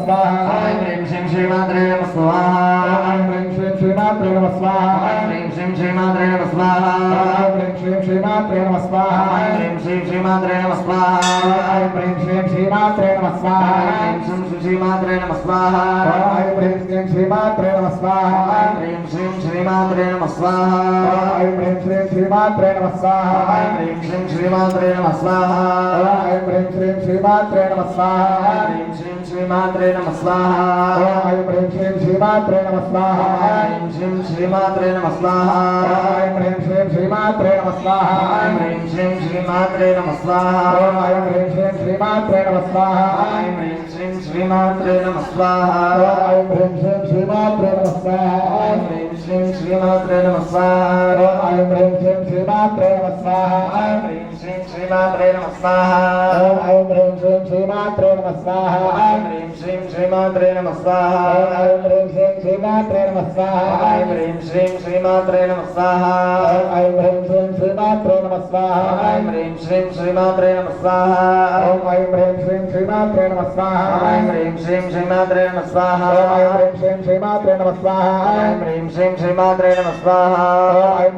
स्वाहा ऐं ह्रीं श्रीं श्रीमात्रे नमः स्वाहा ऐं ह्रीं श्रीं श्रीमात्रे नमः स्वाहा ऐं ह्रीं श्रीं श्रीमात्रे नमः स्वाहा ऐं ह्रीं श्रीं श्रीमात्रे नमः स्वाहा ऐं ह्रीं श्रीं श्रीमात्रे नमः स्वाहा ऐं ह्रीं श्रीं श्रीमात्रे नमः स्वाहा ऐं ह्रीं श्रीं श्रीमात्रे नमः स्वाहा ऐं ह्रीं श्रीं श्रीमात्रे नमः स्वाहा ऐं ह्रीं श्रीं श्रीमात्रे नमः स्वाहा ऐं ह्रीं श्रीं श्रीमात्रे नमः स्वाहा ऐं ह्रीं श्रीं श्रीमात्रे नमः स्वाहा ऐं ह्रीं श्रीं श्रीमात्रे नमः स्वाहा ऐं ह्रीं श्रीं श्रीमात्रे नमः स्वाहा ऐं ह्रीं श्रीं श्रीमात्रे नमः स्वाहा ऐं श्रीं श्रीमात्रे नमः स्वाहा ऐं ह्रीं श्रीं श्रीमात्रे नमः स्वाहा ऐं ह्रीं श्रीं श्रीमात्रे नमः स्वाहा ऐं ह्रीं श्रीं श्रीमात्रे नमः स्वाहा ऐं ह्रीं श्रीं श्रीमात्रे नमः स्वाहा ऐं ह्रीं श्रीं श्रीमात्रे नमः स्वाहा ऐं ह्रीं श्रीं श्रीमात्रे नमः स्वाहा ऐं ह्रीं श्रीं श्रीमात्रे नमः स्वाहा ऐं ह्रीं श्रीं श्रीमात्रे नमः स्वाहा ऐं ह्रीं श्रीं श्रीमात्रे नमः स्वाहा ऐं ह्रीं श्रीं श्रीमात्रे नमः स्वाहा ऐं ह्रीं श्रीं श्रीमात्रे नमः स्वाहा ऐं ह्रीं श्रीं श्रीमात्रे नमः स्वाहा ऐं ह्रीं श्रीं श्रीमात्रे नमः स्वाहा ऐं ह्रीं श्रीं श्रीमात्रे नमः स्वाहा ऐं ह्रीं श्रीं श्रीमात्रे नमः स्वाहा ऐं ह्रीं श्रीं श्रीमात्रे नमः स्वाहा ऐं ह्रीं श्रीं श्रीमात्रे नमः स्वाहा ऐं ह्रीं श्रीं श्रीमात्रे नमः स्वाहा ऐं